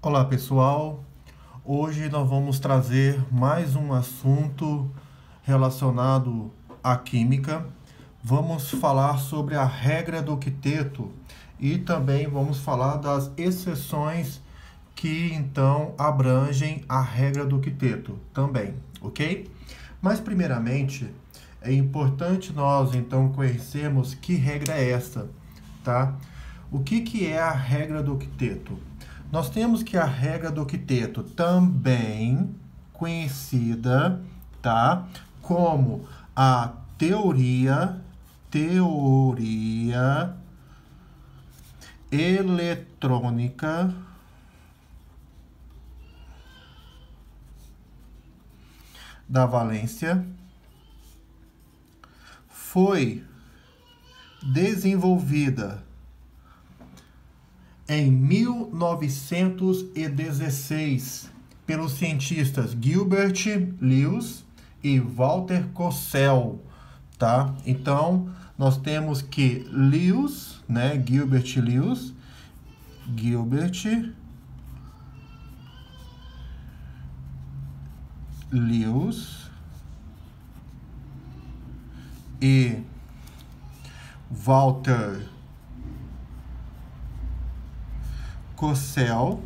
Olá pessoal, hoje nós vamos trazer mais um assunto relacionado à química. Vamos falar sobre a regra do octeto e também vamos falar das exceções que então abrangem a regra do octeto também, ok? Mas primeiramente é importante nós então conhecermos que regra é essa, tá? O que é a regra do octeto? Nós temos que a regra do octeto, também conhecida, tá, como a teoria eletrônica da valência, foi desenvolvida em 1916 pelos cientistas Gilbert Lewis e Walter Kossel, tá? Então, nós temos que Lewis, né, Gilbert Lewis e Walter Kossel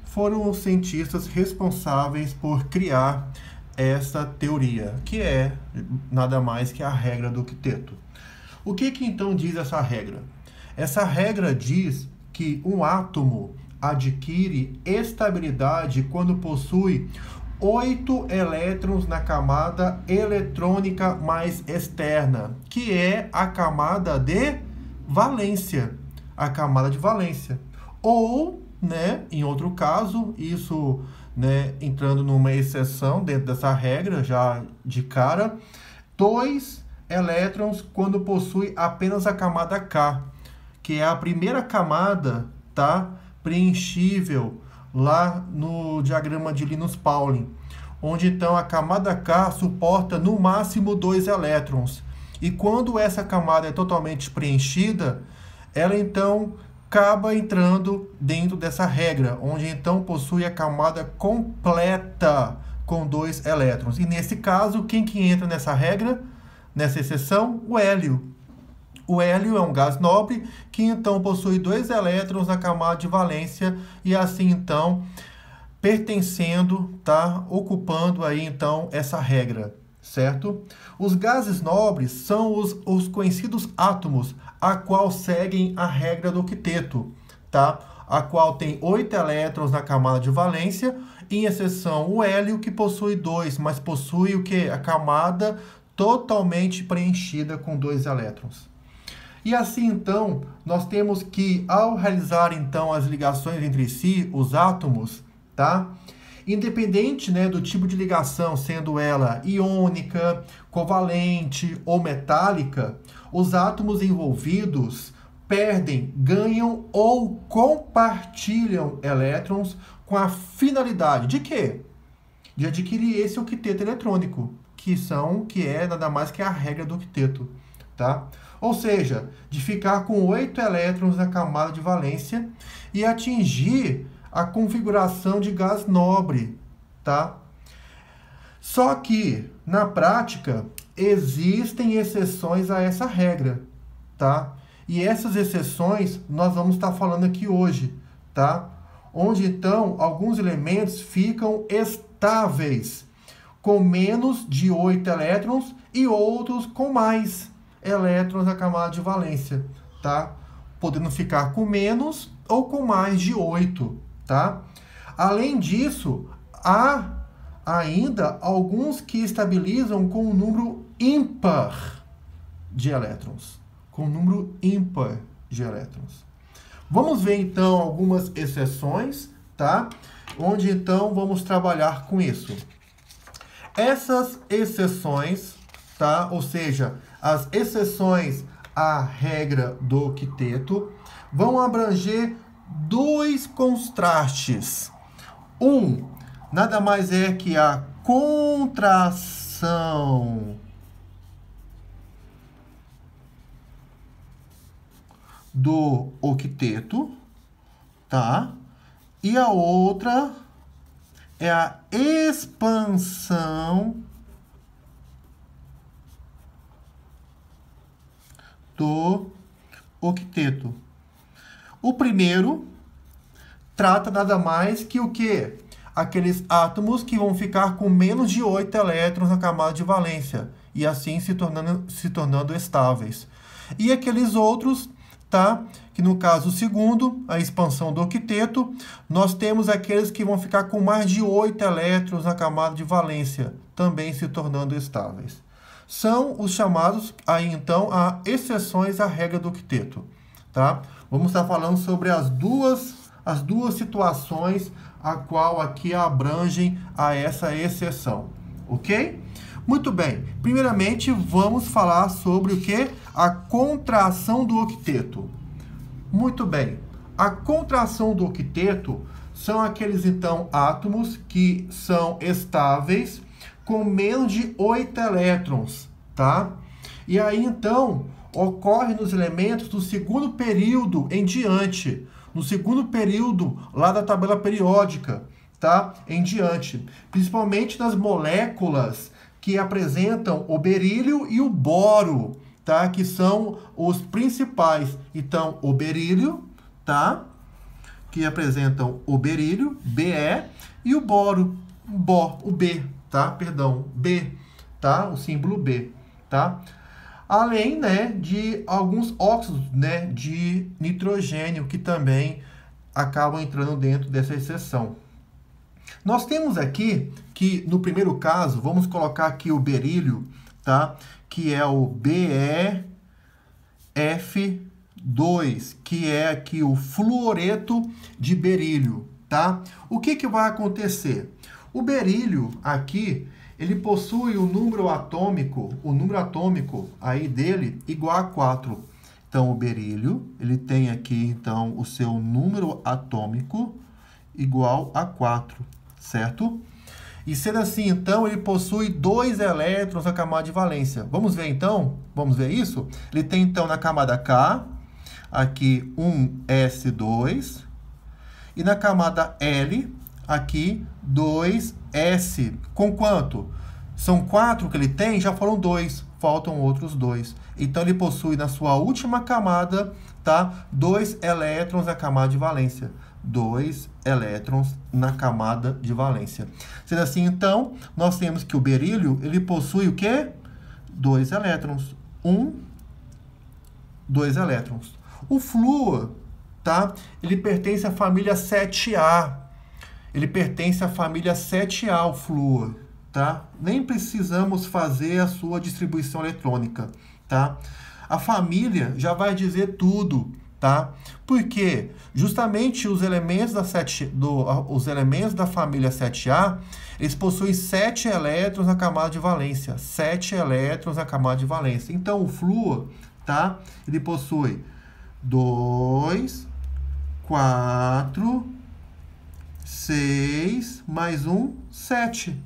foram os cientistas responsáveis por criar essa teoria, que é nada mais que a regra do octeto. O que então diz essa regra? Essa regra diz que um átomo adquire estabilidade quando possui 8 elétrons na camada eletrônica mais externa, que é a camada de valência. A camada de valência. Ou, né, em outro caso, isso, né, entrando numa exceção dentro dessa regra, já de cara, 2 elétrons quando possui apenas a camada K, que é a primeira camada, tá, preenchível lá no diagrama de Linus-Pauling, onde então a camada K suporta no máximo 2 elétrons. E quando essa camada é totalmente preenchida, ela então acaba entrando dentro dessa regra, onde então possui a camada completa com 2 elétrons. E nesse caso, quem que entra nessa regra, nessa exceção? O hélio. O hélio é um gás nobre que então possui 2 elétrons na camada de valência e assim então pertencendo, tá, ocupando aí então essa regra, certo? Os gases nobres são os conhecidos átomos, a qual seguem a regra do octeto, tá? A qual tem 8 elétrons na camada de valência, em exceção o hélio, que possui 2, mas possui o que? A camada totalmente preenchida com 2 elétrons. E assim, então, nós temos que, ao realizar, então, as ligações entre si, os átomos, tá? Independente, né, do tipo de ligação, sendo ela iônica, covalente ou metálica, os átomos envolvidos perdem, ganham ou compartilham elétrons com a finalidade de quê? De adquirir esse octeto eletrônico, que é nada mais que a regra do octeto, tá? Ou seja, de ficar com 8 elétrons na camada de valência e atingir a configuração de gás nobre, tá? Só que, na prática, existem exceções a essa regra, tá? E essas exceções nós vamos estar falando aqui hoje, tá? Onde, então, alguns elementos ficam estáveis, com menos de 8 elétrons e outros com mais elétrons na camada de valência, tá? Podendo ficar com menos ou com mais de 8, tá? Além disso, há ainda alguns que estabilizam com um número ímpar de elétrons. Com um número ímpar de elétrons. Vamos ver, então, algumas exceções, tá? Onde, então, vamos trabalhar com isso. Essas exceções, tá? Ou seja, as exceções à regra do octeto vão abranger 2 contrastes. Nada mais é que a contração do octeto, tá? E a outra é a expansão do octeto. O primeiro trata nada mais que o quê? Aqueles átomos que vão ficar com menos de 8 elétrons na camada de valência e assim se tornando estáveis. E aqueles outros, tá? Que no caso o segundo, a expansão do octeto, nós temos aqueles que vão ficar com mais de 8 elétrons na camada de valência, também se tornando estáveis. São os chamados, aí então, a exceções à regra do octeto, tá? Vamos estar falando sobre as duas situações a qual aqui abrangem a essa exceção, ok? Muito bem. Primeiramente, vamos falar sobre o que? A contração do octeto. Muito bem. A contração do octeto são aqueles, então, átomos que são estáveis com menos de 8 elétrons, tá? E aí, então, ocorre nos elementos do segundo período em diante. No segundo período, lá da tabela periódica, tá? Em diante. Principalmente nas moléculas que apresentam o berílio e o boro, tá? Que são os principais. Então, o berílio, tá? Que apresentam o berílio, Be, e o boro, o B, tá? Perdão, B, tá? O símbolo B, tá? Além, né, de alguns óxidos, né, de nitrogênio que também acabam entrando dentro dessa exceção. Nós temos aqui que, no primeiro caso, vamos colocar aqui o berílio, tá? Que é o BeF2, que é aqui o fluoreto de berílio, tá? O que que vai acontecer? O berílio aqui, ele possui o número atômico aí dele igual a 4. Então, o berílio, ele tem aqui, então, o seu número atômico igual a 4, certo? E sendo assim, então, ele possui 2 elétrons na camada de valência. Vamos ver, então? Vamos ver isso? Ele tem, então, na camada K, aqui, um S2. E na camada L, aqui, 2S. Com quanto? São 4 que ele tem, já foram 2. Faltam outros 2. Então, ele possui na sua última camada, tá? 2 elétrons na camada de valência. 2 elétrons na camada de valência. Sendo assim, então, nós temos que o berílio, ele possui o quê? 2 elétrons. 2 elétrons. O flúor, tá? Ele pertence à família 7A. Ele pertence à família 7A, o flúor, tá? Nem precisamos fazer a sua distribuição eletrônica, tá? A família já vai dizer tudo, tá? Porque justamente os elementos da família 7A, eles possuem 7 elétrons na camada de valência. 7 elétrons na camada de valência. Então, o flúor, tá? Ele possui 2, 4, 6, mais 1, 7.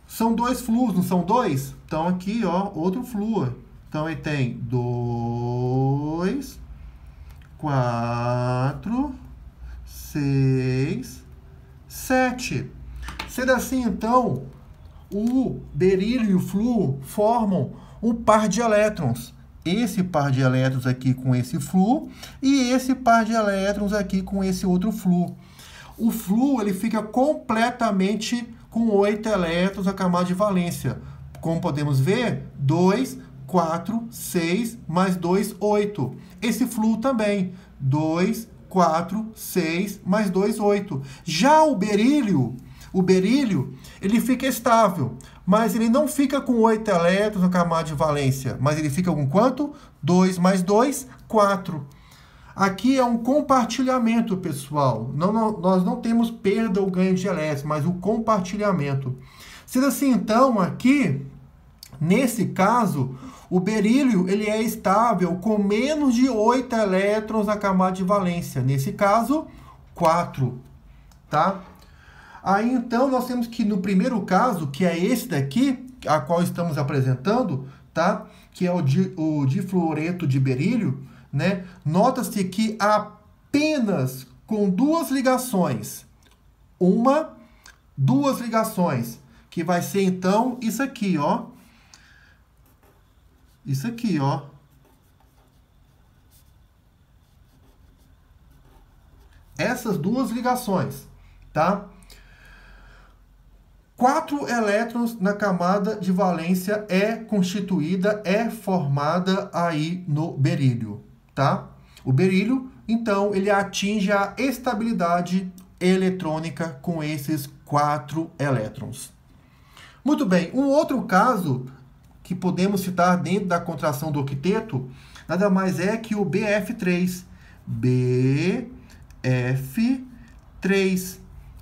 São 2 flúors, não são 2? Então, aqui, ó, outro flúor. Então, ele tem 2, 4, 6, 7. Sendo assim, então, o berílio e o flúor formam um par de elétrons. Esse par de elétrons aqui com esse flúor e esse par de elétrons aqui com esse outro flúor. O flúor, ele fica completamente com 8 elétrons na camada de valência. Como podemos ver, 2, 4, 6, mais 2, 8. Esse flúor também, 2, 4, 6, mais 2, 8. Já o berílio, ele fica estável, mas ele não fica com 8 elétrons na camada de valência, mas ele fica com quanto? 2 mais 2, 4. Aqui é um compartilhamento, pessoal. Nós não temos perda ou ganho de elétrons, mas o compartilhamento. Sendo assim, então, aqui, nesse caso, o berílio ele é estável com menos de 8 elétrons na camada de valência. Nesse caso, 4. Tá? Aí, então, nós temos que no primeiro caso, que é esse daqui, a qual estamos apresentando, tá? Que é o difluoreto de berílio, né? Nota-se que apenas com duas ligações. Duas ligações, que vai ser, então, isso aqui, ó. Isso aqui, ó. Essas duas ligações, tá? 4 elétrons na camada de valência é constituída, é formada aí no berílio, tá? O berílio, então, ele atinge a estabilidade eletrônica com esses 4 elétrons. Muito bem, um outro caso que podemos citar dentro da contração do octeto, nada mais é que o BF3. BF3,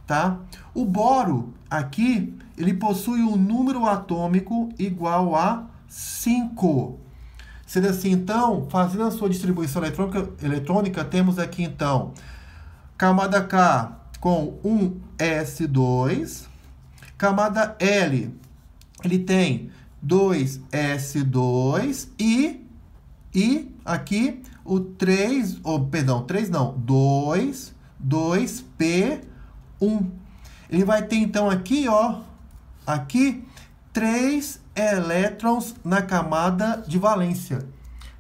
tá? O boro aqui, ele possui um número atômico igual a 5. Sendo assim, então, fazendo a sua distribuição eletrônica, temos aqui, então, camada K com um S2, camada L, ele tem 2S2 e aqui o 3, perdão, 3 não, 2P1. Ele vai ter, então, aqui, ó, aqui, 3 elétrons na camada de valência.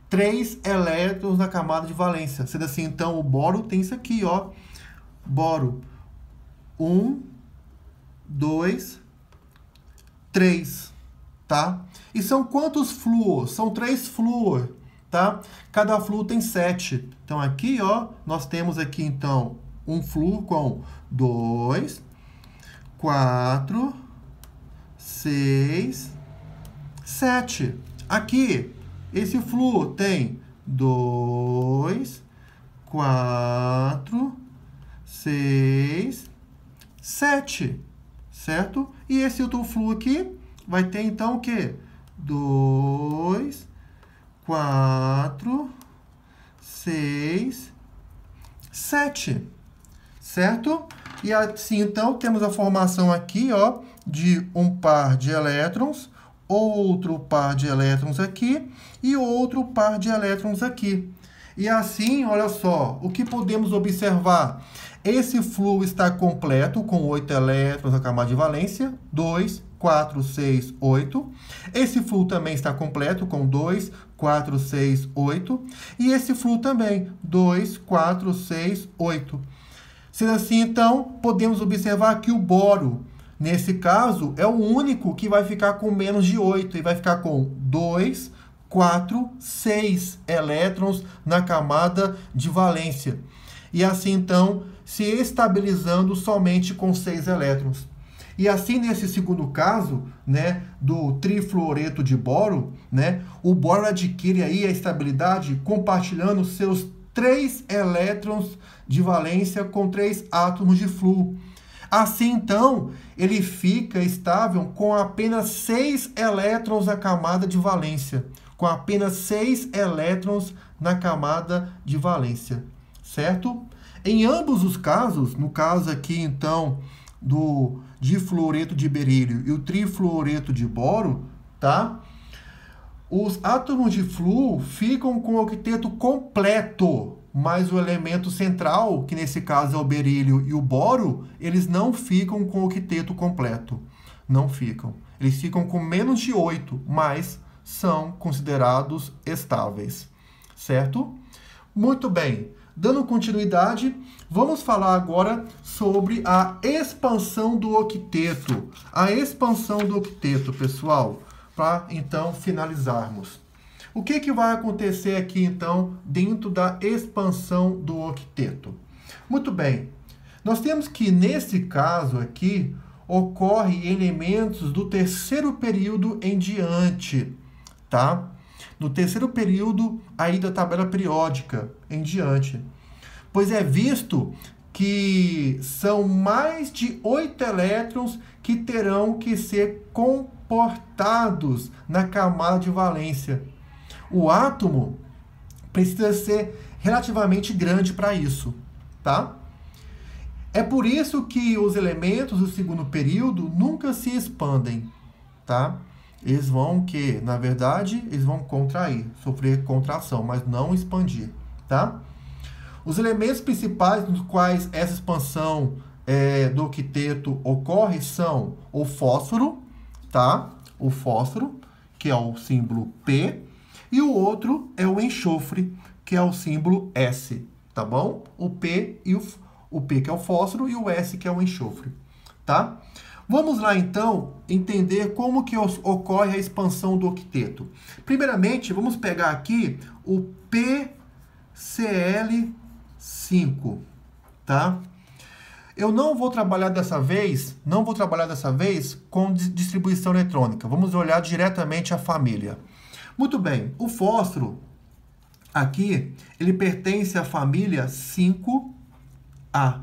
3 elétrons na camada de valência. Sendo assim, então, o boro tem isso aqui, ó. Boro 1, 2, 3, tá? E são quantos flúor? São 3 flúor, tá? Cada flúor tem 7. Então, aqui, ó, nós temos aqui, então, um flúor com 2, 4, 6, 7. Aqui, esse flúor tem 2, 4, 6, 7, certo? E esse outro flúor aqui vai ter, então, o quê? 2, 4, 6, 7, certo? E assim, então, temos a formação aqui, ó, de um par de elétrons, outro par de elétrons aqui e outro par de elétrons aqui. E assim, olha só, o que podemos observar? Esse flúor está completo com 8 elétrons na camada de valência, 2, 4, 6, 8. Esse flúor também está completo com 2, 4, 6, 8. E esse flúor também, 2, 4, 6, 8. Sendo assim, então, podemos observar que o boro, nesse caso, é o único que vai ficar com menos de 8. E vai ficar com 2, 4, 6 elétrons na camada de valência. E assim, então, se estabilizando somente com 6 elétrons. E assim, nesse segundo caso, né, do trifluoreto de boro, né, o boro adquire aí a estabilidade compartilhando seus 3 elétrons de valência com 3 átomos de flúor. Assim, então, ele fica estável com apenas 6 elétrons na camada de valência. Com apenas 6 elétrons na camada de valência. Certo? Em ambos os casos, no caso aqui, então, do difluoreto de berílio e o trifluoreto de boro, tá? Os átomos de flúor ficam com o octeto completo, mas o elemento central, que nesse caso é o berílio e o boro, eles não ficam com o octeto completo. Não ficam. Eles ficam com menos de 8, mas são considerados estáveis. Certo? Muito bem. Dando continuidade, vamos falar agora sobre a expansão do octeto. A expansão do octeto, pessoal, para então finalizarmos. O que vai acontecer aqui, então, dentro da expansão do octeto? Muito bem, nós temos que, nesse caso aqui, ocorre elementos do terceiro período em diante, tá? No terceiro período aí da tabela periódica em diante. Pois é visto que são mais de 8 elétrons que terão que ser comportados na camada de valência. O átomo precisa ser relativamente grande para isso, tá? É por isso que os elementos do segundo período nunca se expandem, tá? Eles vão na verdade, eles vão contrair, sofrer contração, mas não expandir, tá? Os elementos principais nos quais essa expansão do octeto ocorre são o fósforo, tá? O fósforo, que é o símbolo P, e o outro é o enxofre, que é o símbolo S, tá bom? O P que é o fósforo e o S que é o enxofre, tá? Vamos lá então entender como que ocorre a expansão do octeto. Primeiramente, vamos pegar aqui o PCl5, tá? Eu não vou trabalhar dessa vez com distribuição eletrônica. Vamos olhar diretamente a família. Muito bem, o fósforo aqui, ele pertence à família 5A.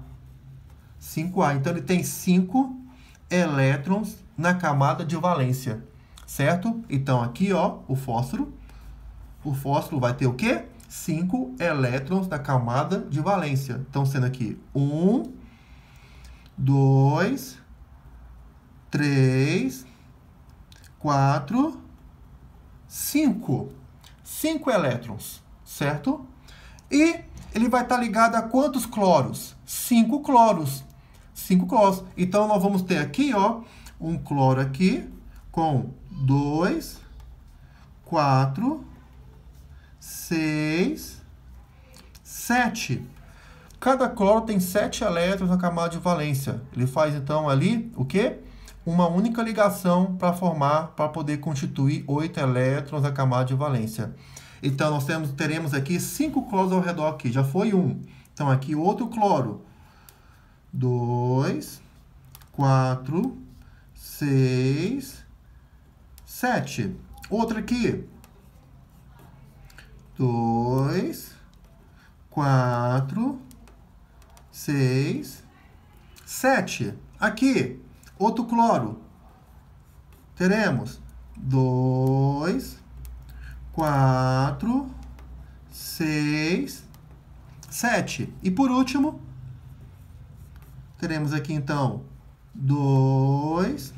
5A, então ele tem 5 elétrons na camada de valência, certo? Então aqui, ó, o fósforo vai ter o quê? 5 elétrons na camada de valência. Então, sendo aqui 1, 2, 3, 4, 5. 5 elétrons, certo? E ele vai estar ligado a quantos cloros? 5 cloros. 5 cloros. Então, nós vamos ter aqui, ó, um cloro aqui com 2, 4, 6, 7. Cada cloro tem 7 elétrons na camada de valência. Ele faz, então, ali, o quê? Uma única ligação para poder constituir 8 elétrons na camada de valência. Então, nós teremos aqui 5 cloros ao redor aqui. Já foi um. Então, aqui outro cloro. 2, 4, 6, 7. Outro aqui. 2, 4, 6, 7. Aqui, outro cloro. Teremos 2, 4, 6, 7. E por último, teremos aqui então 2,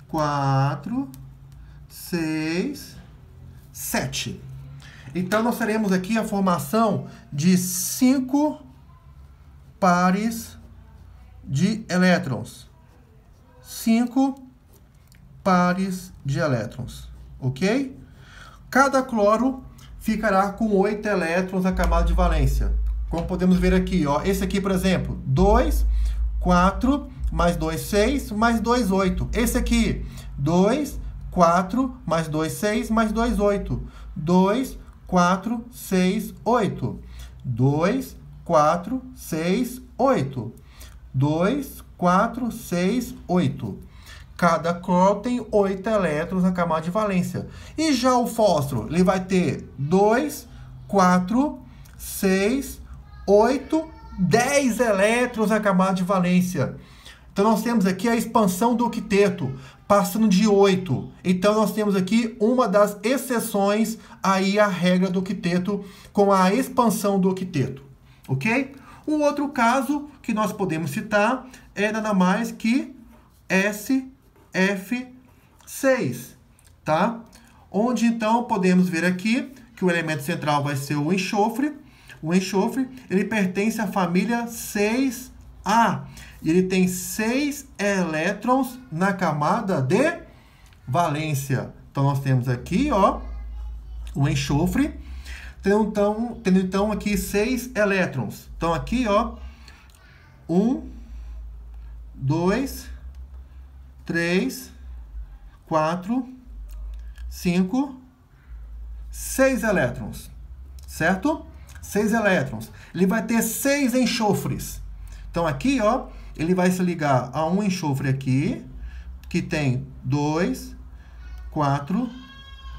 4, 6, 7. Então, nós teremos aqui a formação de 5 pares de elétrons. 5 pares de elétrons, ok? Cada cloro ficará com 8 elétrons na camada de valência. Como podemos ver aqui, ó, esse aqui, por exemplo, 2, 4, mais 2, 6, mais 2, 8. Esse aqui, 2, 4, mais 2, 6, mais 2, 8. 2, 4, 6, 8. 2, 4, 6, 8. 2, 4, 6, 8. Cada cloro tem 8 elétrons na camada de valência. E já o fósforo, ele vai ter 2, 4, 6, 8, 10 elétrons na camada de valência. Então, nós temos aqui a expansão do octeto, passando de 8. Então, nós temos aqui uma das exceções aí à regra do octeto com a expansão do octeto, ok? Um outro caso que nós podemos citar é nada mais que SF6, tá? Onde, então, podemos ver aqui que o elemento central vai ser o enxofre. O enxofre, ele pertence à família 6A. E ele tem 6 elétrons na camada de valência. Então, nós temos aqui, ó, o enxofre, tendo então aqui 6 elétrons. Então, aqui, ó, 1, 2, 3, 4, 5, 6 elétrons, certo? 6 elétrons. Ele vai ter 6 enxofres. Então, aqui, ó, ele vai se ligar a um enxofre aqui, que tem 2, 4,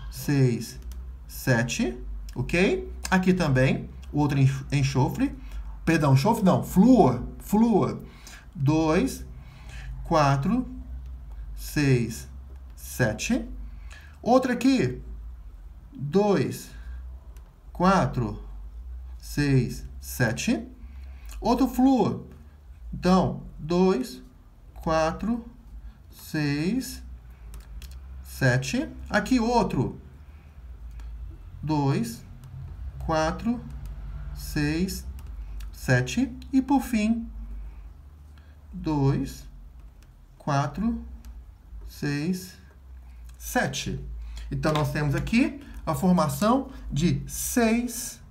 6, 7, ok? Aqui também, outro enxofre. Perdão, enxofre não, flúor. 2, 4, 6, 7. Outro aqui, 2, 4, 6, 7. Outro flúor. Então, 2, 4, 6, 7. Aqui outro. 2, 4, 6, 7. E, por fim, 2, 4, 6, 7. Então, nós temos aqui a formação de 6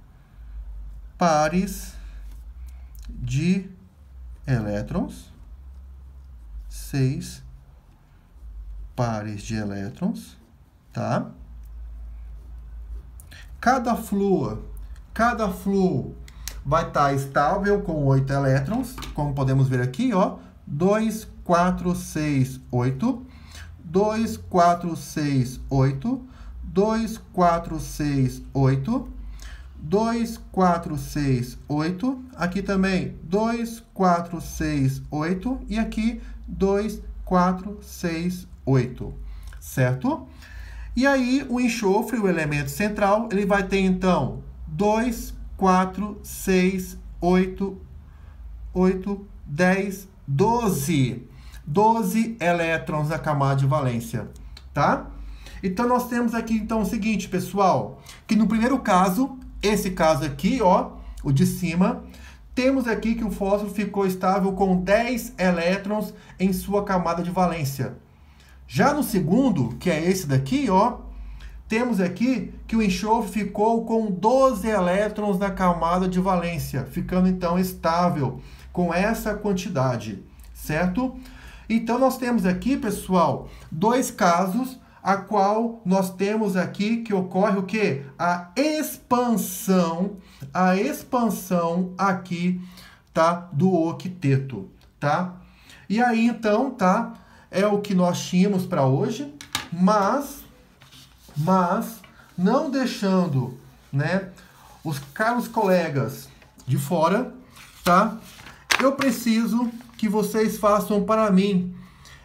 pares de elétrons. 6 pares de elétrons, tá? Cada flúor vai estar estável com 8 elétrons, como podemos ver aqui, ó. 2, 4, 6, 8. 2, 4, 6, 8. 2, 4, 6, 8. 2, 4, 6, 8. Aqui também 2, 4, 6, 8. E aqui 2, 4, 6, 8. Certo? E aí o enxofre, o elemento central, ele vai ter então 2, 4, 6, 8, 8, 10, 12. 12 elétrons na camada de valência, tá? Então, nós temos aqui, então, o seguinte, pessoal, que no primeiro caso, esse caso aqui, ó, o de cima, temos aqui que o fósforo ficou estável com 10 elétrons em sua camada de valência. Já no segundo, que é esse daqui, ó, temos aqui que o enxofre ficou com 12 elétrons na camada de valência, ficando, então, estável com essa quantidade, certo? Então, nós temos aqui, pessoal, dois casos, a qual nós temos aqui que ocorre o quê? A expansão aqui, tá? Do octeto, tá? E aí, então, tá? É o que nós tínhamos para hoje, mas não deixando, né, os caros colegas de fora, tá? Eu preciso que vocês façam para mim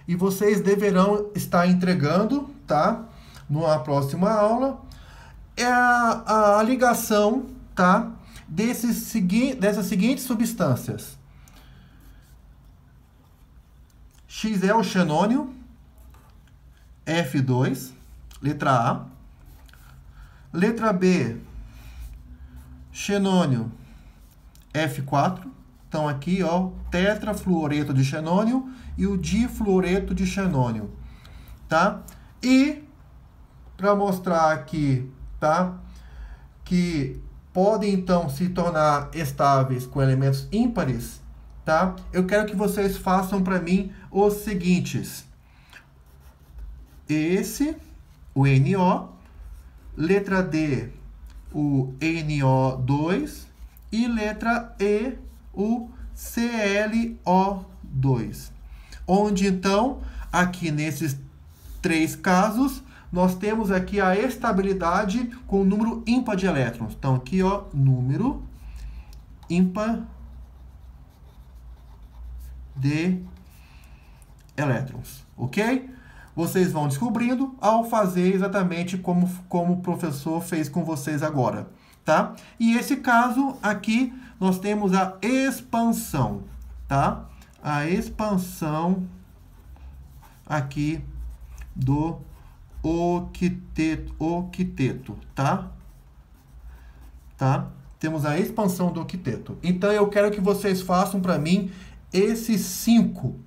e vocês deverão estar entregando, tá? Na próxima aula, é a ligação, tá? Dessas seguintes substâncias. X é o xenônio, F2, letra A. Letra B, xenônio, F4. Então, aqui, ó, tetrafluoreto de xenônio e o difluoreto de xenônio, tá? E, para mostrar aqui, tá? Que podem, então, se tornar estáveis com elementos ímpares, tá? Eu quero que vocês façam para mim os seguintes. Esse, o NO. Letra D, o NO2. E letra E, o ClO2. Onde, então, aqui nesses três casos, nós temos aqui a estabilidade com o número ímpar de elétrons. Então, aqui, ó, número ímpar de elétrons, ok? Vocês vão descobrindo ao fazer exatamente como o professor fez com vocês agora, tá? E esse caso aqui, nós temos a expansão, tá? A expansão aqui do octeto, tá? Tá? Temos a expansão do octeto. Então, eu quero que vocês façam para mim esses 5,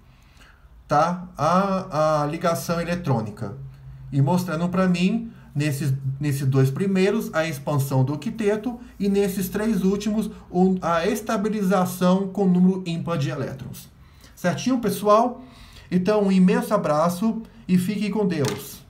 tá? A ligação eletrônica. E mostrando para mim, nesses dois primeiros, a expansão do octeto e nesses três últimos, a estabilização com o número ímpar de elétrons. Certinho, pessoal? Então, um imenso abraço e fiquem com Deus.